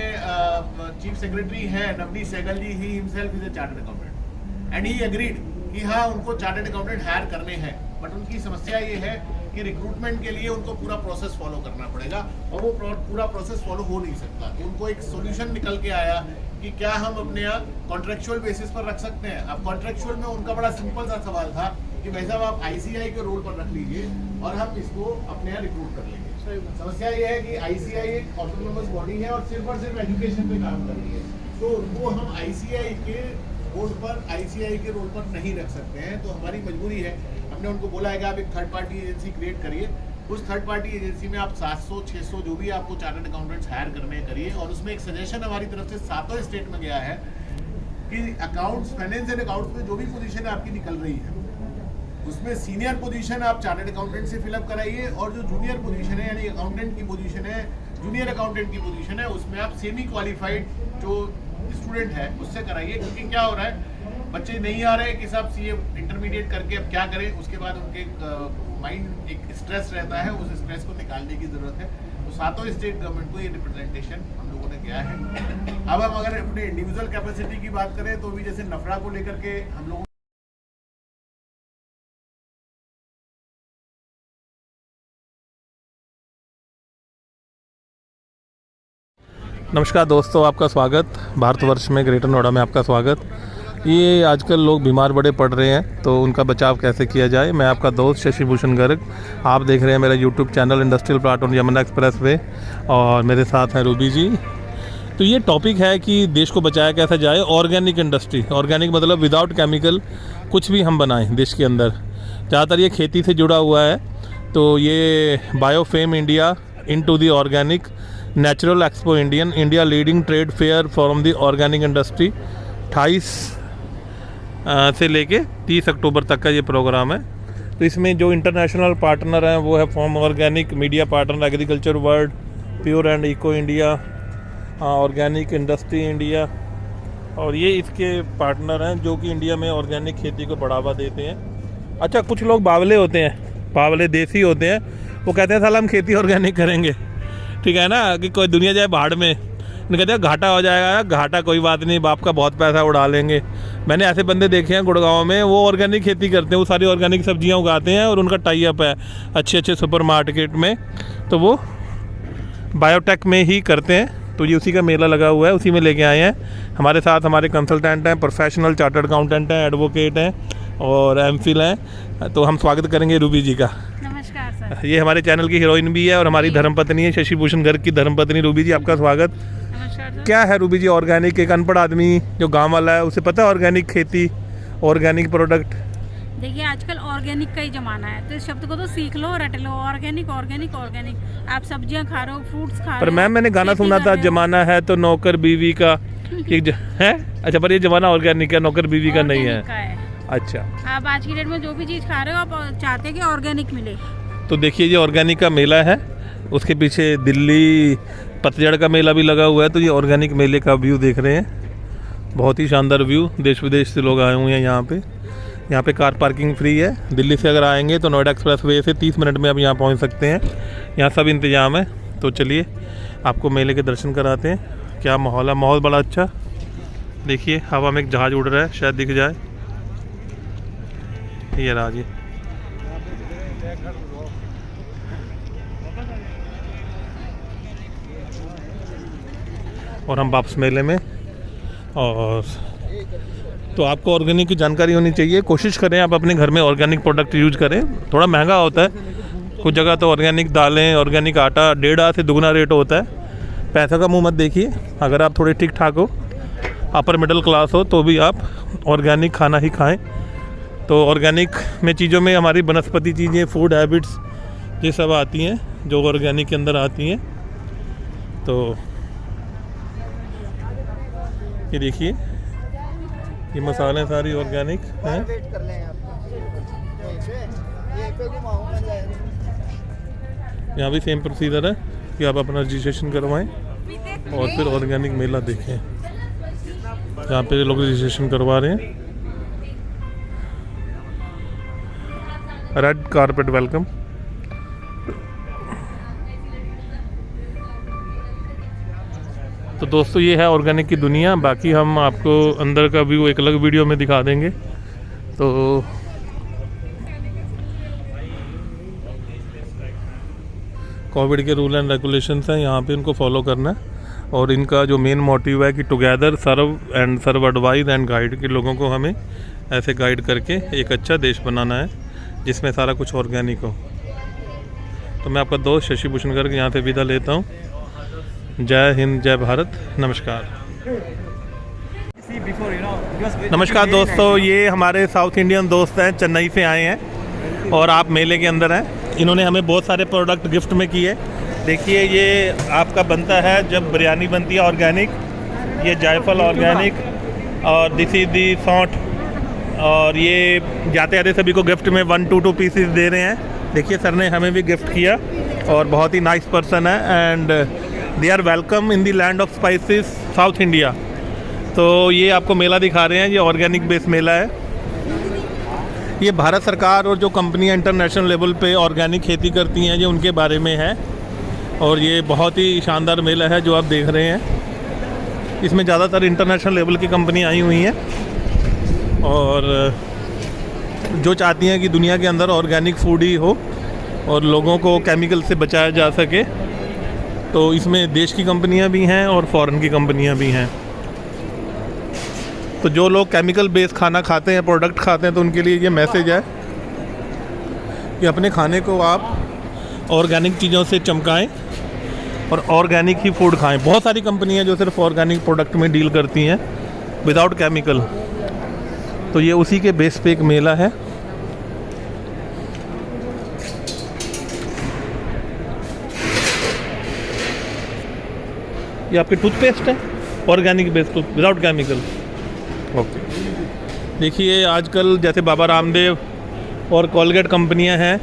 चीफ सेक्रेटरी हैं Navneet Sehgal ji, he himself is a chartered accountant and he agreed कि हाँ उनको चार्टर्ड अकाउंटेंट हायर करने हैं, बट उनकी समस्या ये है कि रिक्रूटमेंट के लिए उनको पूरा प्रोसेस फॉलो करना पड़ेगा, और वो पूरा प्रोसेस फॉलो हो नहीं सकता। तो उनको एक सोल्यूशन निकल के आया कि क्या हम अपने यहाँ कॉन्ट्रेक्चुअल बेसिस पर रख सकते हैं। अब कॉन्ट्रेक्चुअल में उनका बड़ा सिंपल सा सवाल था कि भाई साहब आप आईसीआई के रोल पर रख लीजिए और हम इसको अपने यहाँ रिक्रूट कर लेंगे। समस्या ये है कि आईसीआई एक ऑटोनोमस बॉडी है और सिर्फ एजुकेशन पे काम कर रही है, तो उनको हम आईसीआई के रोल पर, आईसीआई के रोल पर नहीं रख सकते हैं। तो हमारी मजबूरी है, हमने उनको बोला है कि आप एक थर्ड पार्टी एजेंसी क्रिएट करिए, उस थर्ड पार्टी एजेंसी में आप 700 600 जो भी आपको चार्टर्ड अकाउंटेंट्स हायर करने करिए। और उसमें एक सजेशन हमारी तरफ से सातों स्टेट में गया है कि अकाउंट्स, फाइनेंस एंड अकाउंट्स में जो भी पोजीशन आपकी निकल रही है उसमें सीनियर पोजीशन आप चार्टर्ड अकाउंटेंट से फिलअप कराइए, और जो जूनियर पोजीशन है यानी अकाउंटेंट की पोजीशन है, जूनियर अकाउंटेंट की पोजीशन है, उसमें आप सेमी क्वालिफाइड जो स्टूडेंट है उससे कराइए। क्योंकि क्या हो रहा है, बच्चे नहीं आ रहे कि साहब सीए इंटरमीडिएट करके अब क्या करें, उसके बाद उनके माइंड एक स्ट्रेस रहता है, उस स्ट्रेस को निकालने की जरूरत है। तो सातों स्टेट गवर्नमेंट को ये रिप्रेजेंटेशन हम लोगों ने किया है। अब हम अगर अपने इंडिविजुअल कैपेसिटी की बात करें तो भी जैसे नफरा को लेकर के हम लोगों नमस्कार दोस्तों, आपका स्वागत भारतवर्ष में, ग्रेटर नोएडा में आपका स्वागत। ये आजकल लोग बीमार बड़े पड़ रहे हैं, तो उनका बचाव कैसे किया जाए। मैं आपका दोस्त शशि भूषण गर्ग, आप देख रहे हैं मेरा YouTube channel industrial plot on Yamuna express way, और मेरे साथ हैं रूबी जी। तो ये टॉपिक है कि देश को बचाया कैसे जाए। ऑर्गेनिक इंडस्ट्री, ऑर्गेनिक मतलब विदाउट केमिकल कुछ भी हम बनाएं देश के अंदर। ज़्यादातर ये खेती से जुड़ा हुआ है, तो ये Biofach India into the organic natural expo India leading trade fair from the organic industry 28 से लेके 30 अक्टूबर तक का ये प्रोग्राम है। तो इसमें जो इंटरनेशनल पार्टनर हैं वो है form organic, media partner agriculture world, pure and eco India, organic industry India, और ये इसके पार्टनर हैं जो कि इंडिया में ऑर्गेनिक खेती को बढ़ावा देते हैं। अच्छा, कुछ लोग बावले होते हैं, बावले देसी होते हैं, वो कहते हैं साला हम खेती ऑर्गेनिक करेंगे, ठीक है ना, कि कोई दुनिया जाए भाड़ में, कहते हैं घाटा हो जाएगा। घाटा कोई बात नहीं, बाप का बहुत पैसा उड़ा लेंगे। मैंने ऐसे बंदे देखे हैं गुड़गांव में, वो ऑर्गेनिक खेती करते हैं, वो सारी ऑर्गेनिक सब्जियां उगाते हैं और उनका टाई अप है अच्छे अच्छे सुपर मार्केट में, तो वो बायोटेक में ही करते हैं। तो ये उसी का मेला लगा हुआ है, उसी में लेके आए हैं। हमारे साथ हमारे कंसल्टेंट हैं, प्रोफेशनल चार्टर्ड अकाउंटेंट हैं, एडवोकेट हैं और एमफिल हैं। तो हम स्वागत करेंगे रूबी जी का। नमस्कार सर। ये हमारे चैनल की हीरोइन भी है और हमारी धर्मपत्नी है, शशि भूषण गर्ग की धर्मपत्नी रूबी जी, आपका स्वागत। नमस्कार सर। क्या है रूबी जी ऑर्गेनिक? एक अनपढ़ आदमी जो गांव वाला है उसे पता है ऑर्गेनिक खेती, ऑर्गेनिक प्रोडक्ट? देखिए आजकल ऑर्गेनिक का ही ज़माना है, तो इस शब्द को तो सीख लो, रट लो। ऑर्गेनिक ऑर्गेनिक ऑर्गेनिक, आप सब्जियां खा रहे हो, फ्रूट्स खा रहे हो। पर मैम मैंने गाना सुना था, जमाना है तो नौकर बीवी का है। अच्छा, पर ये जमाना ऑर्गेनिक का, नौकर बीवी का नहीं है। अच्छा, आप आज की डेट में जो भी चीज़ खा रहे हो आप चाहते हैं कि ऑर्गेनिक मिले। तो देखिए ये ऑर्गेनिक का मेला है, उसके पीछे दिल्ली पतझड़ का मेला भी लगा हुआ है। तो ये ऑर्गेनिक मेले का व्यू देख रहे हैं, बहुत ही शानदार व्यू। देश विदेश से लोग आए हुए हैं यहाँ पे। यहाँ पे कार पार्किंग फ्री है। दिल्ली से अगर आएंगे तो नोएडा एक्सप्रेस वे से 30 मिनट में आप यहाँ पहुँच सकते हैं। यहाँ सब इंतज़ाम है। तो चलिए आपको मेले के दर्शन कराते हैं। क्या माहौल है, माहौल बड़ा अच्छा। देखिए हवा में एक जहाज़ उड़ रहा है, शायद दिख जाए। ये रहा जी। और हम वापस मेले में। और तो आपको ऑर्गेनिक की जानकारी होनी चाहिए, कोशिश करें आप अपने घर में ऑर्गेनिक प्रोडक्ट यूज करें। थोड़ा महंगा होता है, कुछ जगह तो ऑर्गेनिक दालें, ऑर्गेनिक आटा 1.5 से दुगना रेट होता है। पैसा का मुंह मत देखिए। अगर आप थोड़े ठीक ठाक हो, अपर मिडिल क्लास हो, तो भी आप ऑर्गेनिक खाना ही खाएं। तो ऑर्गेनिक में चीज़ों में हमारी वनस्पति चीज़ें, फूड हैबिट्स, ये सब आती हैं जो ऑर्गेनिक के अंदर आती हैं। तो ये देखिए, ये मसाले सारी ऑर्गेनिक हैं। यहाँ भी सेम प्रोसीजर है कि आप अपना रजिस्ट्रेशन करवाएं और फिर ऑर्गेनिक मेला देखें। यहाँ पे लोग रजिस्ट्रेशन करवा रहे हैं। Red carpet welcome. तो दोस्तों ये है ऑर्गेनिक की दुनिया। बाकी हम आपको अंदर का व्यू एक अलग वीडियो में दिखा देंगे। तो कोविड के रूल एंड रेगुलेशंस हैं, यहाँ पे इनको फॉलो करना है। और इनका जो मेन मोटिव है कि together serve and serve advise and guide, के लोगों को हमें ऐसे गाइड करके एक अच्छा देश बनाना है जिसमें सारा कुछ ऑर्गेनिक हो। तो मैं आपका दोस्त शशि भूषण गर्ग यहाँ से विदा लेता हूँ। जय हिंद, जय भारत, नमस्कार। नमस्कार दोस्तों, ये हमारे साउथ इंडियन दोस्त हैं, चेन्नई से आए हैं और आप मेले के अंदर हैं। इन्होंने हमें बहुत सारे प्रोडक्ट गिफ्ट में किए। देखिए, ये आपका बनता है जब बिरयानी बनती है ऑर्गेनिक, ये जायफल ऑर्गेनिक, और दिस इज दी सौंठ। और ये जाते आते सभी को गिफ्ट में 1-2 पीसेस दे रहे हैं। देखिए, सर ने हमें भी गिफ्ट किया और बहुत ही नाइस पर्सन है and they are welcome in the land of spices South India. तो ये आपको मेला दिखा रहे हैं, ये ऑर्गेनिक बेस्ड मेला है। ये भारत सरकार और जो कंपनियां इंटरनेशनल लेवल पे ऑर्गेनिक खेती करती हैं, ये उनके बारे में है। और ये बहुत ही शानदार मेला है जो आप देख रहे हैं। इसमें ज़्यादातर इंटरनेशनल लेवल की कंपनियां आई हुई हैं और जो चाहती हैं कि दुनिया के अंदर ऑर्गेनिक फूड ही हो और लोगों को केमिकल से बचाया जा सके। तो इसमें देश की कंपनियां भी हैं और फॉरेन की कंपनियां भी हैं। तो जो लोग केमिकल बेस्ड खाना खाते हैं, प्रोडक्ट खाते हैं, तो उनके लिए ये मैसेज है कि अपने खाने को आप ऑर्गेनिक चीज़ों से चमकाएं और ऑर्गेनिक ही फूड खाएं। बहुत सारी कंपनियां जो सिर्फ ऑर्गेनिक प्रोडक्ट में डील करती हैं विदाउट केमिकल। तो ये उसी के बेस पे एक मेला है। ये आपकी टूथपेस्ट है organic based without chemical. Okay, देखिए आजकल जैसे बाबा रामदेव और कोलगेट कंपनियां हैं,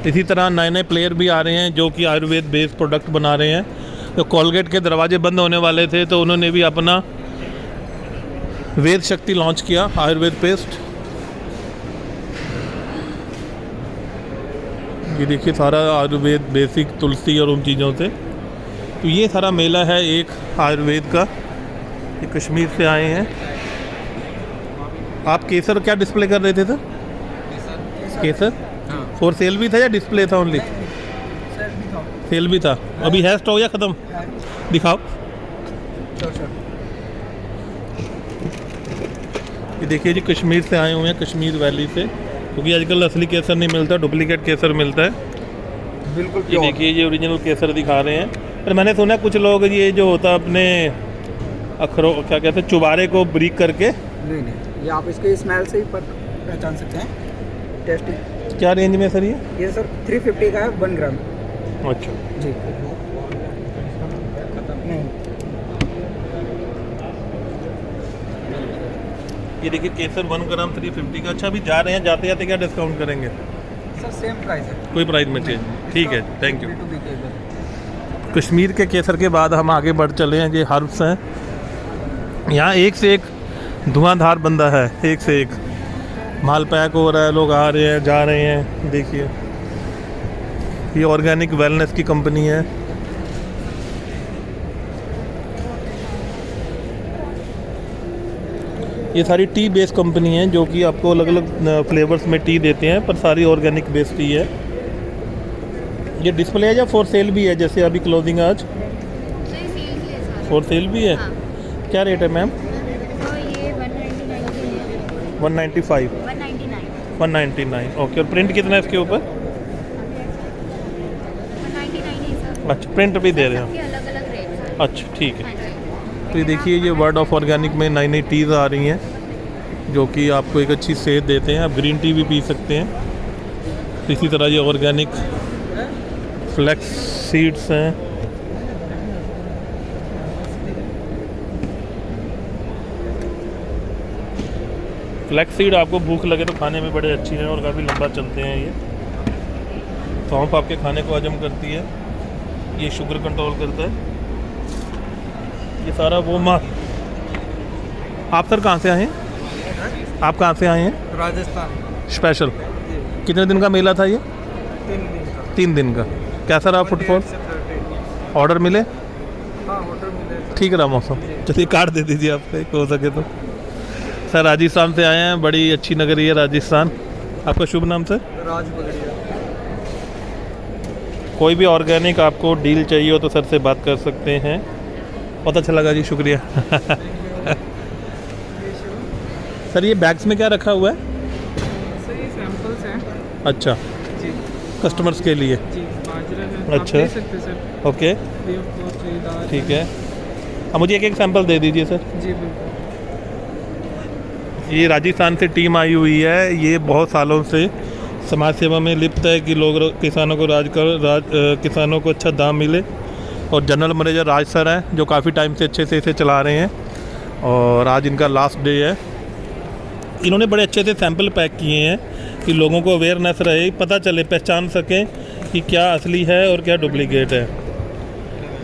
इसी तरह नए नए प्लेयर भी आ रहे हैं जो कि आयुर्वेद बेस्ड प्रोडक्ट बना रहे हैं। तो कोलगेट के दरवाजे बंद होने वाले थे तो उन्होंने भी अपना वेद शक्ति लॉन्च किया, आयुर्वेद पेस्ट। ये देखिए सारा आयुर्वेद बेसिक, तुलसी और उन चीज़ों से। तो ये सारा मेला है एक आयुर्वेद का। ये कश्मीर से आए हैं। आप केसर क्या डिस्प्ले कर रहे थे सर? केसर फॉर सेल भी था या डिस्प्ले था ओनली? सेल भी था। अभी है स्टॉक या ख़त्म? दिखाओ। ये देखिए जी, कश्मीर से आए हुए हैं, कश्मीर वैली से, क्योंकि आजकल असली केसर नहीं मिलता, डुप्लीकेट केसर मिलता है। बिल्कुल। ये देखिए, ये ओरिजिनल केसर दिखा रहे हैं। पर मैंने सुना कुछ लोग ये जो होता अपने अखरों, क्या कहते हैं, चुबारे को ब्रीक करके। नहीं, ये आप इसके स्मेल से ही पहचान सकते हैं। टेस्टी। क्या रेंज में सर ये? ये सर 350 का है 1 ग्राम। अच्छा जी। नहीं, ये देखिए केसर 1 ग्राम 350 का। अच्छा, अभी जा रहे हैं, जाते जाते क्या डिस्काउंट करेंगे? सर सेम प्राइस है, कोई प्राइस में चेंज? ठीक है, थैंक यू। कश्मीर के केसर के बाद हम आगे बढ़ चले हैं। ये हर्ब्स हैं, यहाँ एक से एक धुआंधार बंदा है, एक से एक माल पैक हो रहा है, लोग आ रहे हैं, जा रहे हैं। देखिए, ये ऑर्गेनिक वेलनेस की कंपनी है। ये सारी टी बेस्ड कंपनी है जो कि आपको अलग अलग फ्लेवर्स में टी देते हैं, पर सारी ऑर्गेनिक बेस्ड टी है। ये डिस्प्ले है या फॉर सेल भी है, जैसे अभी क्लोजिंग आज फॉर सेल भी है? हाँ। क्या रेट है मैम? तो ये 199 के लिए 195 199 199 ओके। और प्रिंट कितना है इसके ऊपर? 199 ही सर। अच्छा, प्रिंट भी दे रहे सबके हैं। अलग अलग रेट है। अच्छा ठीक है। हाँ जी। तो ये देखिए, ये वर्ड ऑफ ऑर्गेनिक में नई नई टीज़ आ रही हैं जो कि आपको एक अच्छी सेहत देते हैं। आप ग्रीन टी भी पी सकते हैं। तो इसी तरह ये ऑर्गेनिक फ्लैक्स सीड्स हैं। फ्लैक्स सीड आपको भूख लगे तो खाने में बड़े अच्छी हैं और काफ़ी लंबा चलते हैं। ये सौंफ आपके खाने को हजम करती है। ये शुगर कंट्रोल करता है। ये सारा वो आप सर कहाँ से आए हैं? आप कहाँ से आए हैं? राजस्थान। स्पेशल कितने दिन का मेला था ये? 3 दिन का। कैसा रहा फुटफॉल? ऑर्डर मिले? हाँ, ऑर्डर मिले। ठीक रहा मौसम? चलिए कार्ड दे दीजिए आपसे हो सके तो। सर राजस्थान से आए हैं, बड़ी अच्छी नगरी है राजस्थान। आपका शुभ नाम सर? राज बगड़िया। कोई भी ऑर्गेनिक आपको डील चाहिए हो तो सर से बात कर सकते हैं। बहुत अच्छा लगा जी, शुक्रिया। सर ये बैग्स में क्या रखा हुआ है? सर ये सैंपल्स हैं। अच्छा, जी कस्टमर्स के लिए। जी, बाजरा है। अच्छा। आप ले सकते हैं sir. Okay free of cost ये दाल ठीक है। अब मुझे एक एक सैंपल दे दीजिए सर। जी बिल्कुल। ये राजस्थान से टीम आई हुई है। ये बहुत सालों से समाज सेवा में लिप्त है कि लोग किसानों को किसानों को अच्छा दाम मिले। और जनरल मैनेजर राज सर हैं जो काफ़ी टाइम से अच्छे से इसे चला रहे हैं और आज इनका लास्ट डे है। इन्होंने बड़े अच्छे से सैंपल पैक किए हैं कि लोगों को अवेयरनेस रहे, पता चले, पहचान सकें कि क्या असली है और क्या डुप्लीकेट है।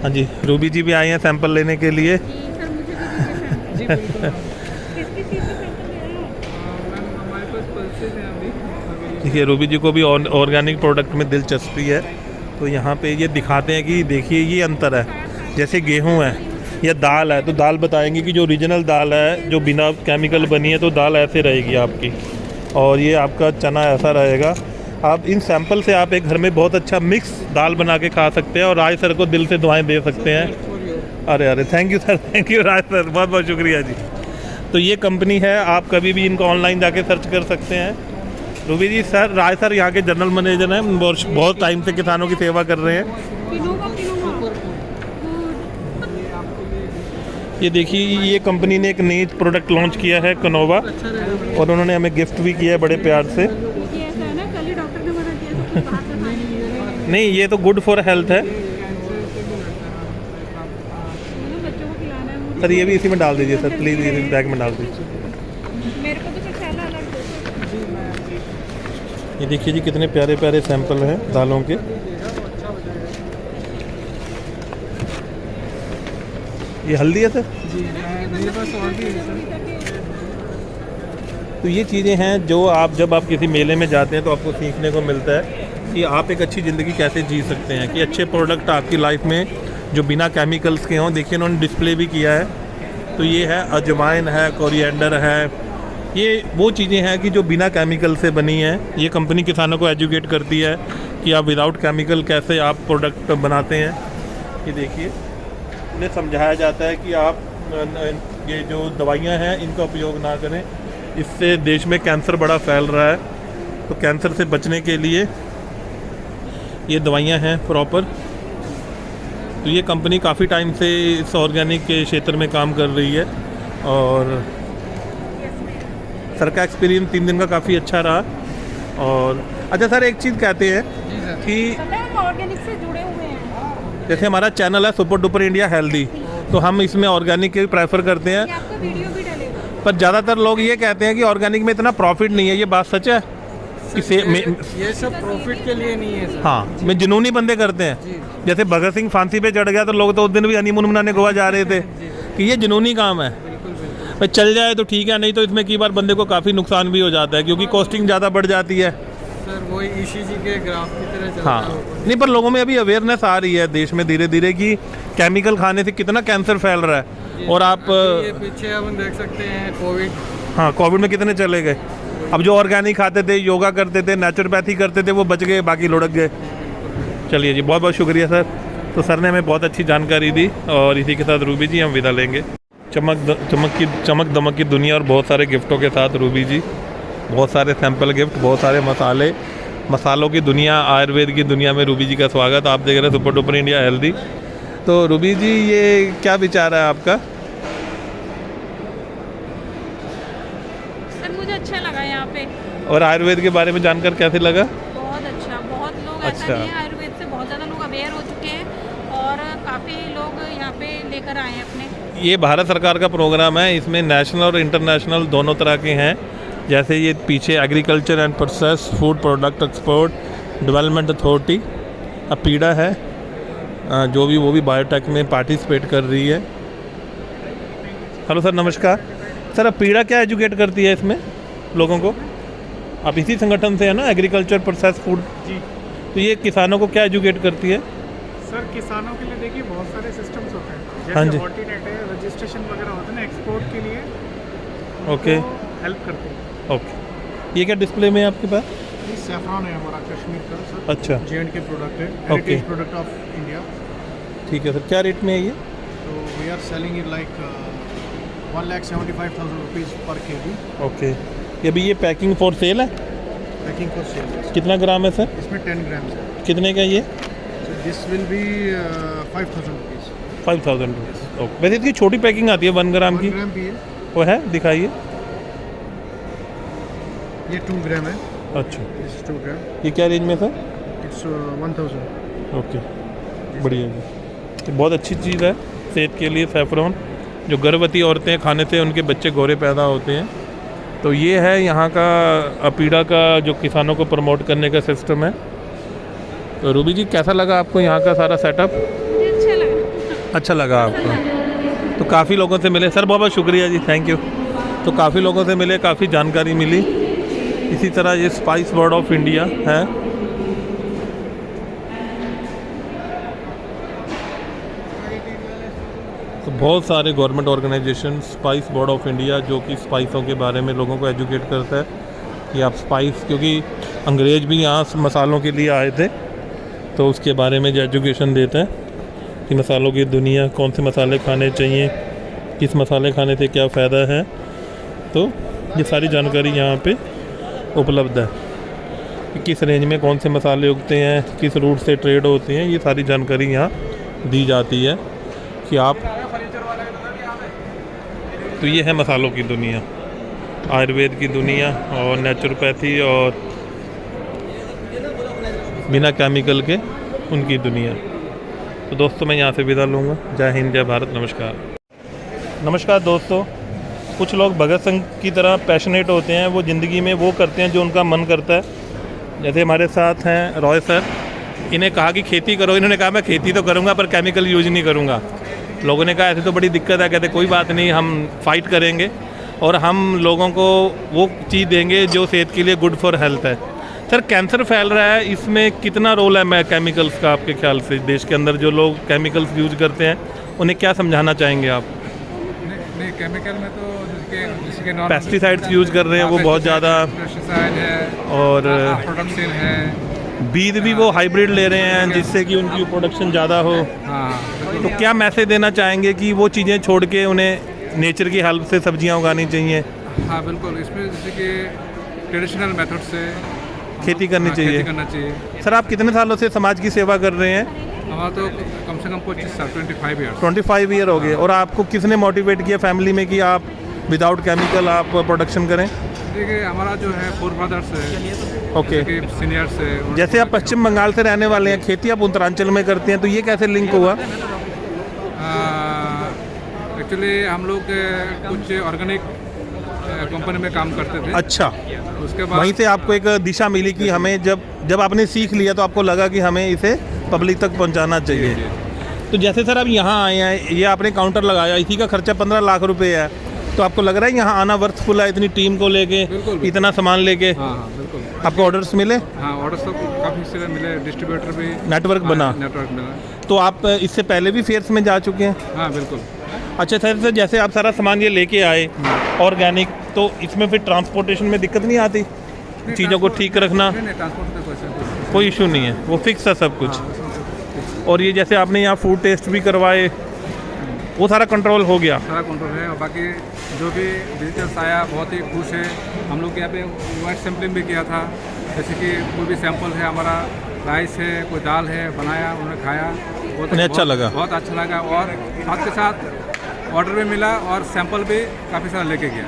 हाँ जी, रूबी जी भी आई हैं सैंपल लेने के लिए। जी सर, मुझे भी दीजिए सैंपल। जी बिल्कुल। किस चीज़ का सैंपल ले रहे हैं? मैम हमारे पास पल्सेस हैं अभी। देखिए रूबी जी को भी ऑर्गेनिक प्रोडक्ट में दिलचस्पी है तो यहाँ पे ये दिखाते हैं कि देखिए ये अंतर है। जैसे गेहूँ है या दाल है तो दाल बताएंगे कि जो ओरिजिनल दाल है जो बिना केमिकल बनी है तो दाल ऐसे रहेगी आपकी, और ये आपका चना ऐसा रहेगा। आप इन सैंपल से आप एक घर में बहुत अच्छा मिक्स दाल बना के खा सकते हैं और राज सर को दिल से दुआएं दे सकते हैं। अरे अरे thank you sir, thank you Raj sir, बहुत बहुत शुक्रिया जी। तो ये कंपनी है, आप कभी भी इनको ऑनलाइन जाके सर्च कर सकते हैं। रूबी जी सर, राज सर यहाँ के जनरल मैनेजर हैं, बहुत टाइम से किसानों की सेवा कर रहे हैं। ये देखिए ये कंपनी ने एक नई प्रोडक्ट लॉन्च किया है कनोवा, और उन्होंने हमें गिफ्ट भी किया है बड़े प्यार से। ये ऐसा है ना, कल ही डॉक्टर ने मना किया था कुछ बाहर का खाने। नहीं, ये तो गुड फॉर हेल्थ है बच्चों को खिलाना है मुझे। सर। ये भी इसी में डाल दीजिए सर, प्लीज़ इस बैग में डाल दीजिए। मेरे को तो सिर्फ थैला अलग दो। ये देखिए जी कितने प्यारे प्यारे सैंपल हैं दालों के। ये हल्दी है सर? जी मेरे पास और भी है सर। तो ये चीज़ें हैं जो जब आप किसी मेले में जाते हैं तो आपको सीखने को मिलता है कि आप एक अच्छी ज़िंदगी कैसे जी सकते हैं, कि अच्छे प्रोडक्ट आपकी लाइफ में जो बिना केमिकल्स के हों। देखिए इन्होंने डिस्प्ले भी किया है, तो ये है अजवाइन है, कोरिएंडर है, ये वो चीज़ें हैं कि जो बिना केमिकल से बनी हैं। ये कंपनी किसानों को एजुकेट करती है कि आप विदाउट केमिकल कैसे आप प्रोडक्ट बनाते हैं। ये देखिए उन्हें समझाया जाता है कि आप ये जो दवाइयाँ हैं इनका उपयोग ना करें, इससे देश में कैंसर बड़ा फैल रहा है। तो कैंसर से बचने के लिए ये दवाइयाँ हैं प्रॉपर। तो ये कंपनी काफ़ी टाइम से इस ऑर्गेनिक के क्षेत्र में काम कर रही है और सर का एक्सपीरियंस 3 दिन का काफ़ी अच्छा रहा। और अच्छा सर, एक चीज़ कहते हैं कि हम ऑर्गेनिक से जुड़े हुए हैं। जैसे हमारा चैनल है सुपर डुपर इंडिया हेल्दी, तो हम इसमें ऑर्गेनिक के प्रेफर करते हैं, ये आपका वीडियो भी डलेगा। पर ज़्यादातर लोग ये कहते हैं कि ऑर्गेनिक में इतना प्रॉफिट नहीं है। ये बात सच है? ये सब प्रॉफिट के लिए नहीं है सर। हाँ, में जुनूनी बंदे करते हैं। जैसे भगत सिंह फांसी पे चढ़ गया तो लोग तो उस दिन भी हनीमून मनाने गोवा जा रहे थे कि ये जुनूनी काम है। भाई चल जाए तो ठीक है, नहीं तो इसमें कई बार बंदे को काफ़ी नुकसान भी हो जाता है क्योंकि कॉस्टिंग ज़्यादा बढ़ जाती है। सर वही ईसीजी के ग्राफ की तरह चलता हाँ, है। नहीं पर लोगों में अभी अवेयरनेस आ रही है देश में धीरे धीरे कि केमिकल खाने से कितना कैंसर फैल रहा है। और आप ये पीछे हम देख सकते हैं कोविड। हाँ, कोविड में कितने चले गए। अब जो ऑर्गेनिक खाते थे, योगा करते थे, नेचुरोपैथी करते थे, वो बच गए, बाकी लुढ़क गए। चलिए जी, बहुत बहुत शुक्रिया सर, तो सर ने हमें बहुत अच्छी जानकारी दी और इसी के साथ रूबी जी हम विदा लेंगे। चमक दमक की दुनिया और बहुत सारे गिफ्टों के साथ रूबी जी, बहुत सारे सैंपल गिफ्ट, बहुत सारे मसालों की दुनिया, आयुर्वेद की दुनिया में रूबी जी का स्वागत। आप देख रहे हैं सुपर डुपर इंडिया हेल्दी। तो रूबी जी ये क्या विचार है आपका? सर मुझे अच्छा लगा यहाँ पे, और आयुर्वेद के बारे में जानकर कैसे लगा? बहुत अच्छा। बहुत लोग अच्छा। ऐसा नहीं है, आयुर्वेद से बहुत ज़्यादा लोग अवेयर हो चुके हैं और काफ़ी लोग यहाँ पे लेकर आए हैं अपने। ये भारत सरकार का प्रोग्राम है, इसमें नेशनल और इंटरनेशनल दोनों तरह के हैं। जैसे ये पीछे agriculture and process food product export development authority APEDA है, जो भी वो भी बायोटेक में पार्टिसिपेट कर रही है। हेलो सर, नमस्कार सर। अपीडा क्या एजुकेट करती है इसमें लोगों को? आप इसी संगठन से है ना, एग्रीकल्चर प्रोसेस फूड जी तो ये किसानों को क्या एजुकेट करती है? सर, किसानों के लिए देखिए बहुत सारे सिस्टम्स होते हैं, हाँ जी। जैसे ऑर्डिनेट है, रजिस्ट्रेशन वगैरह होते हैं ना एक्सपोर्ट के लिए, ओके हेल्प करते हैं। ओके, ये क्या डिस्प्ले में है आपके पास? ये सैफरॉन है हमारा कश्मीर का सर, अच्छा J&K प्रोडक्ट है, Okay. Heritage product of India. ठीक है सर, क्या रेट में है ये? तो we are selling it like 1,75,000 rupees per KG. Okay, ये अभी ये पैकिंग फॉर सेल है? Packing for sale. कितना ग्राम है सर? इसमें 10 ग्राम्स है। कितने का ये? So this will be 5,000 rupees. 5,000 rupees. Okay, वैसे इसकी छोटी पैकिंग आती है 1 ग्राम की, 1 ग्राम भी है, वो है, दिखाइए। ये 2 ग्राम है, अच्छा, दिस 2 ग्राम, ये क्या रेंज में सर? इट्स 1,000। ओके, बढ़िया जी, ये बहुत अच्छी चीज़ है सेहत के लिए। सैफरॉन जो गर्भवती औरतें खाने से उनके बच्चे गोरे पैदा होते हैं। तो ये है यहाँ का अपीडा का जो किसानों को प्रमोट करने का सिस्टम है। तो रूबी जी कैसा लगा आपको यहाँ का सारा सेटअप? मुझे अच्छा लगा। अच्छा लगा आपको? तो काफ़ी लोगों से मिले सर, बहुत बहुत शुक्रिया जी, थैंक यू। तो काफ़ी लोगों से मिले, काफ़ी जानकारी मिली। इसी तरह ये स्पाइस बोर्ड ऑफ इंडिया है, तो बहुत सारे government organisation, Spice Board of India जो कि स्पाइसों के बारे में लोगों को एजुकेट करता है कि आप स्पाइस, क्योंकि अंग्रेज़ भी यहाँ मसालों के लिए आए थे, तो उसके बारे में जो एजुकेशन देता है कि मसालों की दुनिया, कौन से मसाले खाने चाहिए, किस मसाले खाने से क्या फ़ायदा है। तो ये सारी जानकारी यहाँ पे उपलब्ध है कि किस रेंज में कौन से मसाले उगते हैं, किस रूट से ट्रेड होते हैं, ये सारी जानकारी यहाँ दी जाती है कि आप। तो ये है मसालों की दुनिया, आयुर्वेद की दुनिया और नेचुरोपैथी और बिना केमिकल के उनकी दुनिया। तो दोस्तों मैं यहाँ से विदा लूँगा। जय हिंद, जय भारत, नमस्कार। नमस्कार दोस्तों, कुछ लोग भगत सिंह की तरह पैशनेट होते हैं, वो ज़िंदगी में वो करते हैं जो उनका मन करता है। जैसे हमारे साथ हैं रॉय सर, इन्हें कहा कि खेती करो, इन्होंने कहा मैं खेती तो करूँगा पर केमिकल यूज नहीं करूँगा। लोगों ने कहा ऐसे तो बड़ी दिक्कत है, कहते कोई बात नहीं, हम फाइट करेंगे और हम लोगों को वो चीज़ देंगे जो सेहत के लिए गुड फॉर हेल्थ है। सर कैंसर फैल रहा है, इसमें कितना रोल है मैं केमिकल्स का आपके ख्याल से? देश के अंदर जो लोग केमिकल्स यूज करते हैं उन्हें क्या समझाना चाहेंगे आप? नहीं, केमिकल में तो जिसके पेस्टिसाइड्स यूज कर रहे हैं वो बहुत ज़्यादा, पेस्टिसाइड है और प्रोडक्शन है, बीज भी वो हाइब्रिड ले रहे हैं जिससे कि उनकी प्रोडक्शन ज़्यादा हो। हाँ। तो क्या मैसेज देना चाहेंगे कि वो चीज़ें छोड़ के उन्हें नेचर की हेल्प से सब्जियां उगानी चाहिए? हाँ बिल्कुल, इसमें जैसे कि ट्रेडिशनल मेथड से खेती करनी चाहिए। खेती करना चाहिए। सर आप कितने सालों से समाज की सेवा कर रहे हैं? हमारा तो कम से कम 25 साल, 25 ईयर्स। 25 ईयर हो गए। और आपको किसने मोटिवेट किया फैमिली में कि आप विदाउट केमिकल आप प्रोडक्शन करें? देखिए हमारा जो है 4 ब्रदर्स है, ओके, सीनियर्स है। जैसे आप पश्चिम बंगाल से रहने वाले हैं, खेती आप उत्तरांचल में करते हैं, तो ये कैसे लिंक हुआ? एक्चुअली हम लोग कुछ ऑर्गेनिक कंपनी में काम करते थे। अच्छा, उसके बाद वहीं से आपको एक दिशा मिली कि हमें जब आपने सीख लिया तो आपको लगा कि हमें इसे पब्लिक तक पहुंचाना चाहिए। तो जैसे सर आप यहाँ आए हैं, ये आपने काउंटर लगाया, इसी का खर्चा 15 लाख रुपए है, तो आपको लग रहा है यहाँ आना वर्थफुल है, इतनी टीम को लेके, इतना सामान लेके? हाँ बिल्कुल। आपको ऑर्डर्स मिले? हाँ, ऑर्डर्स तो काफ़ी से मिले, डिस्ट्रीब्यूटर भी, नेटवर्क बना? नेटवर्क मिला। तो आप इससे पहले भी फेयर्स में जा चुके हैं? हाँ बिल्कुल। अच्छा सर, जैसे आप सारा सामान ये लेके आए ऑर्गेनिक, तो इसमें फिर ट्रांसपोर्टेशन में दिक्कत नहीं आती? चीज़ों को ठीक रखना नहीं, ट्रांसपोर्ट का कोई इशू नहीं है, वो फिक्स है सब कुछ? और ये जैसे आपने यहाँ फूड टेस्ट भी करवाए, वो सारा कंट्रोल हो गया? सारा कंट्रोल है। और बाकी जो भी विजिटर्स आया बहुत ही खुश है। हम लोग यहाँ पे वाइट सैम्पलिंग भी किया था, जैसे कि कोई भी सैंपल है, हमारा राइस है, कोई दाल है, बनाया, उन्होंने खाया, उन्हें अच्छा लगा? बहुत अच्छा लगा। और साथ के साथ ऑर्डर भी मिला और सैंपल भी काफ़ी सारा लेके गया।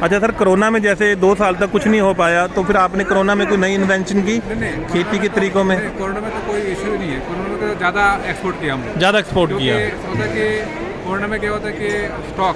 अच्छा सर, कोरोना में जैसे 2 साल तक कुछ नहीं हो पाया, तो फिर आपने कोरोना में कोई नई इन्वेंशन की खेती के तरीकों में? कोरोना में तो कोई इशू ही नहीं है। कोरोना में तो ज़्यादा एक्सपोर्ट किया हम लोग, ज़्यादा एक्सपोर्ट किया? होता है कि कोरोना में क्या होता है कि स्टॉक,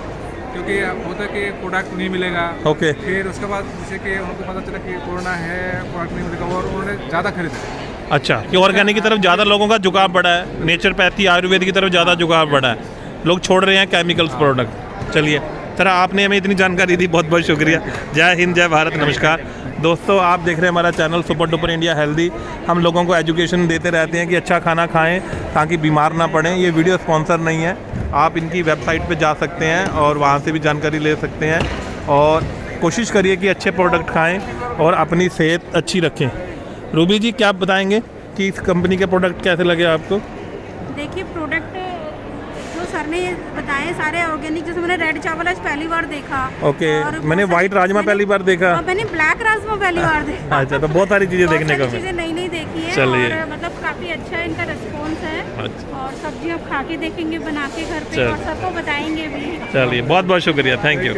क्योंकि होता है कि प्रोडक्ट नहीं मिलेगा। ओके। फिर उसके बाद जैसे कि उनको पता चला कि कोरोना है, प्रोडक्ट नहीं मिलेगा, और उन्होंने ज़्यादा खरीदा। अच्छा, कि ऑर्गेनिक की तरफ ज़्यादा लोगों का झुकाव बढ़ा है, नेचुरोपैथी आयुर्वेद की तरफ ज़्यादा झुकाव बढ़ा है, लोग छोड़ रहे हैं केमिकल्स प्रोडक्ट। चलिए सर, आपने हमें इतनी जानकारी दी, बहुत बहुत शुक्रिया। जय हिंद, जय भारत, नमस्कार। दोस्तों, आप देख रहे हैं हमारा channel super duper India healthy. हम लोगों को एजुकेशन देते रहते हैं कि अच्छा खाना खाएं ताकि बीमार ना पड़ें। ये वीडियो स्पॉन्सर नहीं है, आप इनकी वेबसाइट पे जा सकते हैं और वहाँ से भी जानकारी ले सकते हैं। और कोशिश करिए कि अच्छे प्रोडक्ट खाएं और अपनी सेहत अच्छी रखें। रूबी जी, क्या आप बताएंगे कि इस कंपनी के प्रोडक्ट कैसे लगे आपको? देखिए, प्रोडक्ट जो सर ने ये बताए सारे ऑर्गेनिक, जैसे मैंने रेड चावल आज पहली बार देखा। ओके, और मैंने बहुत वाइट सारी- राजमा पहली बार देखा। और मैंने ब्लैक राजमा पहली बार देखा। अच्छा, तो बहुत सारी चीज़ें देखने को मिली। चीज़ें नई नई देखी है। चलिए। और मतलब काफ़ी अच्छा इनका रिस्पॉन्स है। अच्छा। और सब्जी आप खा के देखेंगे, बना के घर पे, चल। और सबको बताएंगे भी। चलिए, बहुत बहुत शुक्रिया, थैंक यू।